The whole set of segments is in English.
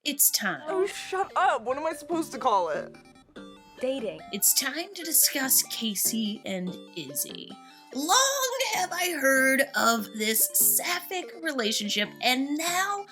It's time. Oh, shut up. What am I supposed to call it? Dating. It's time to discuss Casey and Izzy. Long have I heard of this sapphic relationship, and now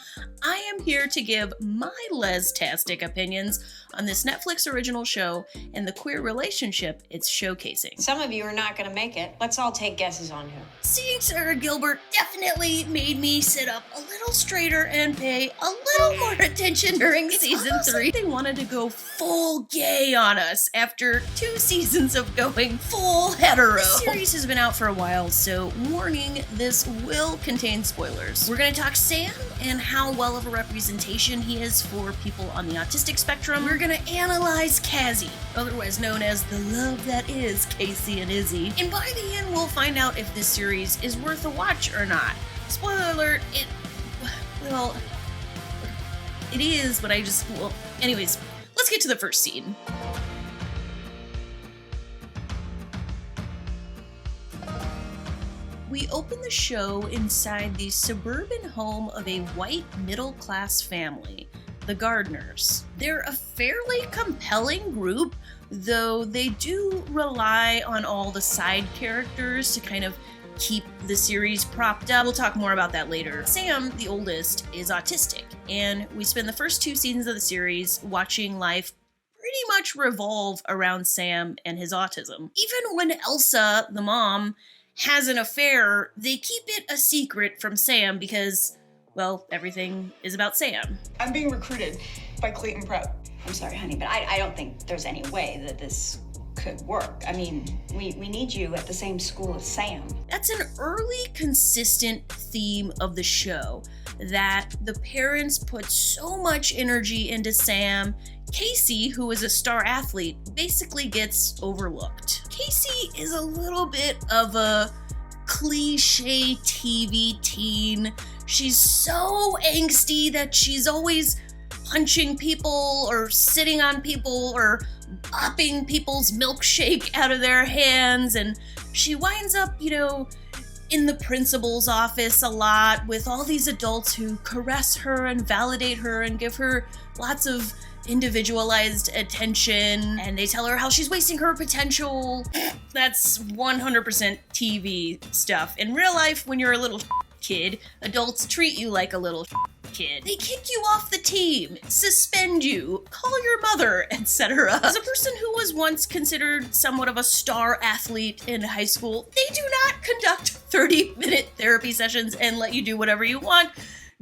I am here to give my lestastic opinions on this Netflix original show and the queer relationship it's showcasing. Some of you are not going to make it. Let's all take guesses on who. Seeing Sarah Gilbert definitely made me sit up a little straighter and pay a little more attention during season 3. They wanted to go full gay on us after 2 seasons of going full hetero. The series has been out for a while, so warning, this will contain spoilers. We're gonna talk Sam and how well of a representation he is for people on the autistic spectrum. We're gonna analyze CAZZIE, otherwise known as the love that is Casey and Izzy. And by the end, we'll find out if this series is worth a watch or not. Spoiler alert, it is, but anyways, let's get to the first scene. We open the show inside the suburban home of a white middle-class family, the Gardners. They're a fairly compelling group, though they do rely on all the side characters to kind of keep the series propped up. We'll talk more about that later. Sam, the oldest, is autistic, and we spend the first 2 seasons of the series watching life pretty much revolve around Sam and his autism. Even when Elsa, the mom, has an affair, they keep it a secret from Sam because, well, everything is about Sam. I'm being recruited by Clayton Prep. I'm sorry, honey, but I don't think there's any way that this could work. I mean, we need you at the same school as Sam. That's an early, consistent theme of the show, that the parents put so much energy into Sam. Casey, who is a star athlete, basically gets overlooked. Casey is a little bit of a cliche TV teen. She's so angsty that she's always punching people or sitting on people or bopping people's milkshake out of their hands, and she winds up, in the principal's office a lot with all these adults who caress her and validate her and give her lots of individualized attention, and they tell her how she's wasting her potential. That's 100% TV stuff. In real life, when you're a little kid, adults treat you like a little kid. They kick you off the team, suspend you, call your mother, etc. As a person who was once considered somewhat of a star athlete in high school, they do not conduct 30-minute therapy sessions and let you do whatever you want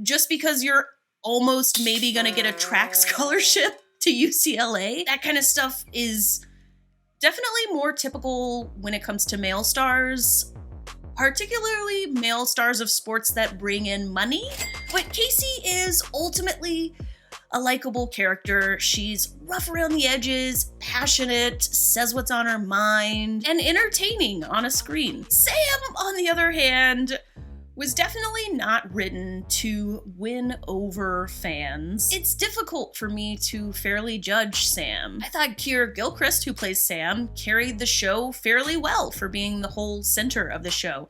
just because you're almost maybe gonna get a track scholarship to UCLA. That kind of stuff is definitely more typical when it comes to male stars, particularly male stars of sports that bring in money. But Casey is ultimately a likable character. She's rough around the edges, passionate, says what's on her mind, and entertaining on a screen. Sam, on the other hand, was definitely not written to win over fans. It's difficult for me to fairly judge Sam. I thought Keir Gilchrist, who plays Sam, carried the show fairly well for being the whole center of the show.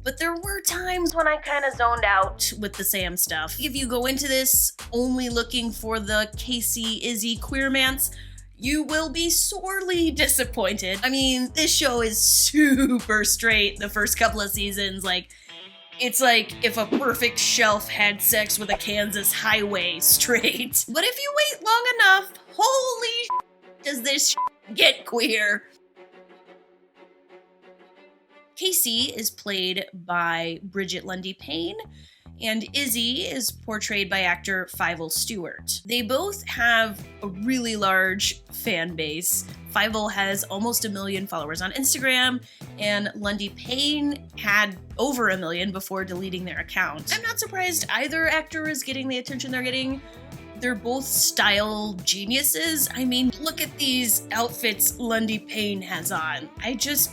But there were times when I kind of zoned out with the Sam stuff. If you go into this only looking for the Casey Izzy queermance, you will be sorely disappointed. I mean, this show is super straight the first couple of seasons. It's like if a perfect shelf had sex with a Kansas highway straight. But if you wait long enough, holy does this get queer. Casey is played by Bridget Lundy-Payne, and Izzy is portrayed by actor Fievel Stewart. They both have a really large fan base. Fievel has almost 1 million followers on Instagram, and Lundy-Payne had over 1 million before deleting their account. I'm not surprised either actor is getting the attention they're getting. They're both style geniuses. I mean, look at these outfits Lundy-Payne has on. I just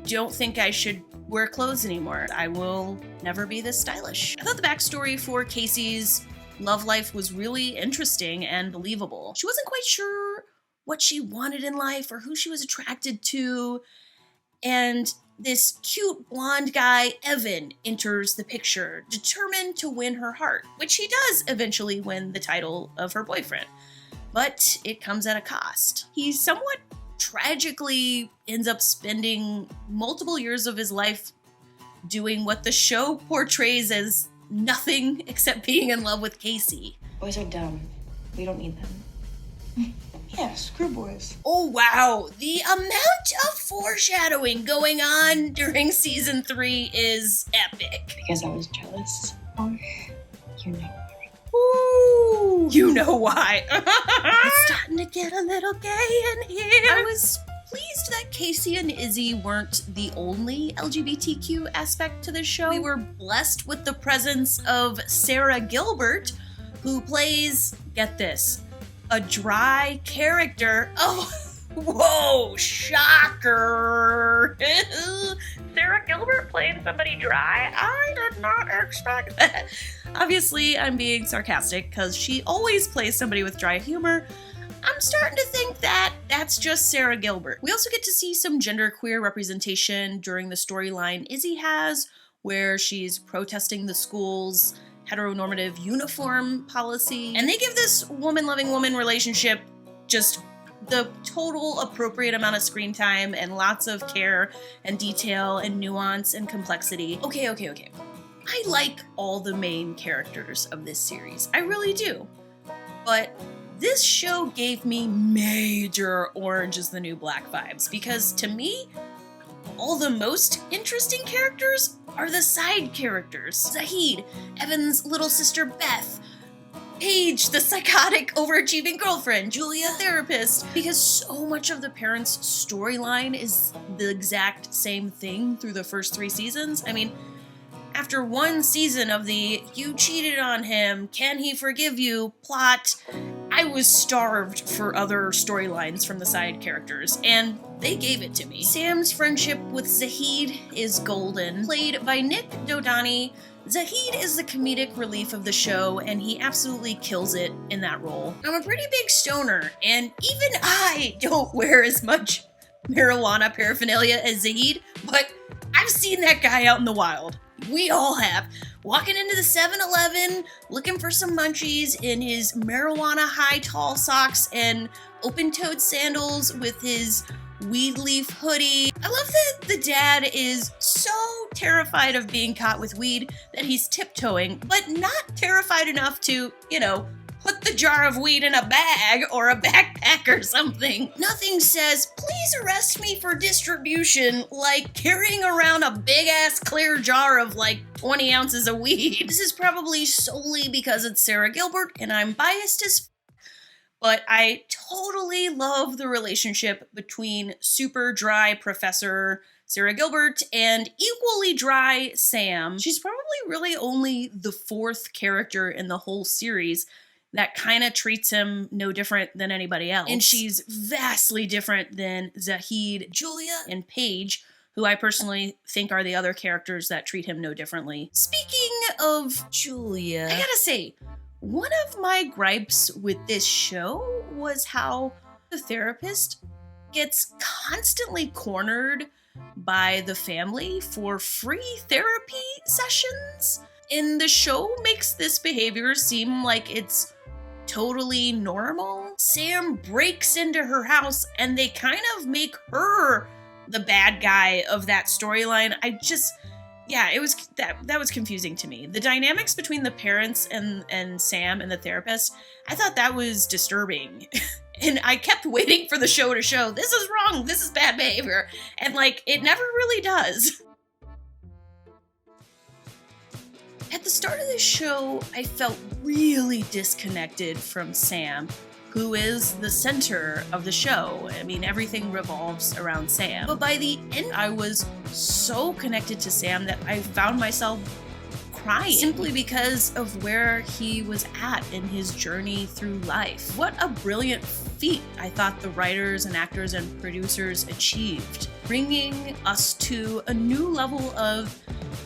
don't think I should wear clothes anymore. I will never be this stylish. I thought the backstory for Casey's love life was really interesting and believable. She wasn't quite sure what she wanted in life or who she was attracted to, and this cute blonde guy, Evan, enters the picture, determined to win her heart, which he does eventually win the title of her boyfriend. But it comes at a cost. He somewhat tragically ends up spending multiple years of his life doing what the show portrays as nothing except being in love with Casey. Boys are dumb. We don't need them. Yeah, screw boys. Oh wow, the amount of foreshadowing going on during season 3 is epic. Because I was jealous. Oh, you know. Ooh, you know why. It's starting to get a little gay in here. I was pleased that Casey and Izzy weren't the only LGBTQ aspect to this show. We were blessed with the presence of Sarah Gilbert, who plays, get this, a dry character. Oh, whoa, shocker. Sarah Gilbert playing somebody dry? I did not expect that. Obviously, I'm being sarcastic because she always plays somebody with dry humor. I'm starting to think that that's just Sarah Gilbert. We also get to see some genderqueer representation during the storyline Izzy has, where she's protesting the school's heteronormative uniform policy. And they give this woman-loving woman relationship just the total appropriate amount of screen time and lots of care and detail and nuance and complexity. Okay. I like all the main characters of this series. I really do. But this show gave me major Orange is the New Black vibes because to me, all the most interesting characters are the side characters. Zahid, Evan's little sister Beth, Paige, the psychotic, overachieving girlfriend, Julia, therapist. Because so much of the parents' storyline is the exact same thing through the first 3 seasons. I mean, after 1 season of the "you cheated on him, can he forgive you" plot, I was starved for other storylines from the side characters, and they gave it to me. Sam's friendship with Zahid is golden. Played by Nick Dodani, Zahid is the comedic relief of the show, and he absolutely kills it in that role. I'm a pretty big stoner, and even I don't wear as much marijuana paraphernalia as Zahid, but I've seen that guy out in the wild. We all have. Walking into the 7-Eleven, looking for some munchies in his marijuana high tall socks and open-toed sandals with his weed leaf hoodie. I love that the dad is so terrified of being caught with weed that he's tiptoeing, but not terrified enough to, put the jar of weed in a bag or a backpack or something. Nothing says, "Please arrest me for distribution," like carrying around a big-ass clear jar of 20 ounces of weed. This is probably solely because it's Sarah Gilbert and I'm biased as but I totally love the relationship between super dry Professor Sarah Gilbert and equally dry Sam. She's probably really only the 4th character in the whole series that kind of treats him no different than anybody else. And she's vastly different than Zahid, Julia, and Paige, who I personally think are the other characters that treat him no differently. Speaking of Julia, I gotta say, one of my gripes with this show was how the therapist gets constantly cornered by the family for free therapy sessions. And the show makes this behavior seem like it's totally normal. Sam breaks into her house and they kind of make her the bad guy of that storyline. That was confusing to me. The dynamics between the parents and Sam and the therapist, I thought that was disturbing. And I kept waiting for the show to show, this is wrong, this is bad behavior. And it never really does. At the start of this show, I felt really disconnected from Sam, who is the center of the show. I mean, everything revolves around Sam. But by the end, I was so connected to Sam that I found myself crying simply because of where he was at in his journey through life. What a brilliant feat I thought the writers and actors and producers achieved, bringing us to a new level of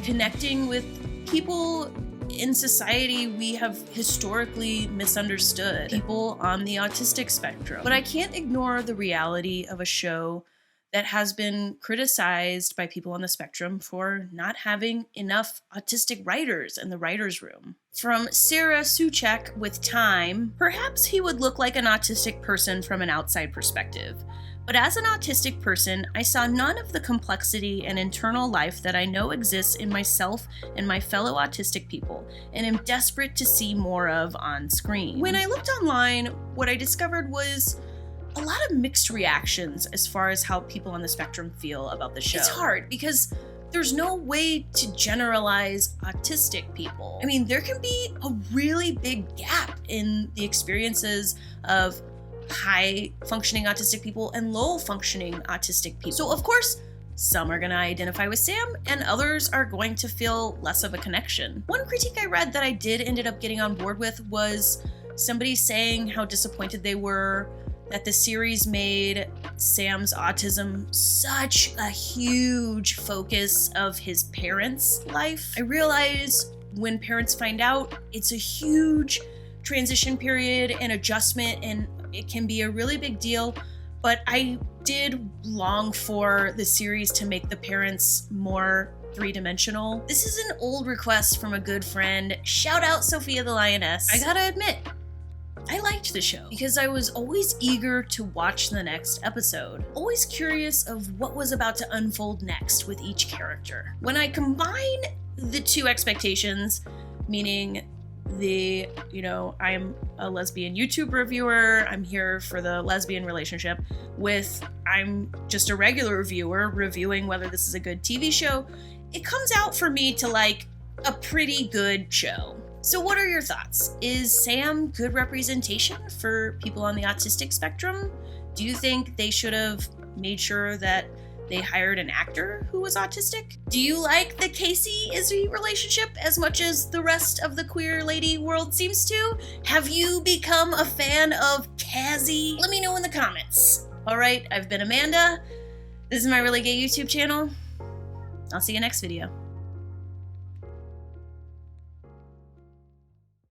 connecting with people in society we have historically misunderstood, people on the autistic spectrum. But I can't ignore the reality of a show that has been criticized by people on the spectrum for not having enough autistic writers in the writer's room. From Sarah Suchek with Time, perhaps he would look like an autistic person from an outside perspective. But as an autistic person, I saw none of the complexity and internal life that I know exists in myself and my fellow autistic people, and am desperate to see more of on screen. When I looked online, what I discovered was a lot of mixed reactions as far as how people on the spectrum feel about the show. It's hard because there's no way to generalize autistic people. I mean, there can be a really big gap in the experiences of high-functioning autistic people and low-functioning autistic people. So, of course, some are going to identify with Sam, and others are going to feel less of a connection. One critique I read that I did ended up getting on board with was somebody saying how disappointed they were that the series made Sam's autism such a huge focus of his parents' life. I realize when parents find out, it's a huge transition period and adjustment, and it can be a really big deal, but I did long for the series to make the parents more three-dimensional. This is an old request from a good friend. Shout out Sophia the Lioness. I gotta admit, I liked the show because I was always eager to watch the next episode, always curious of what was about to unfold next with each character. When I combine the two expectations, meaning I'm a lesbian YouTube reviewer, I'm here for the lesbian relationship, with I'm just a regular reviewer reviewing whether this is a good TV show, it comes out for me to like a pretty good show. So what are your thoughts? Is Sam good representation for people on the autistic spectrum? Do you think they should have made sure that they hired an actor who was autistic? Do you like the Casey Izzy relationship as much as the rest of the queer lady world seems to? Have you become a fan of CAZZIE? Let me know in the comments. All right, I've been Amanda. This is my Really Gay YouTube channel. I'll see you next video.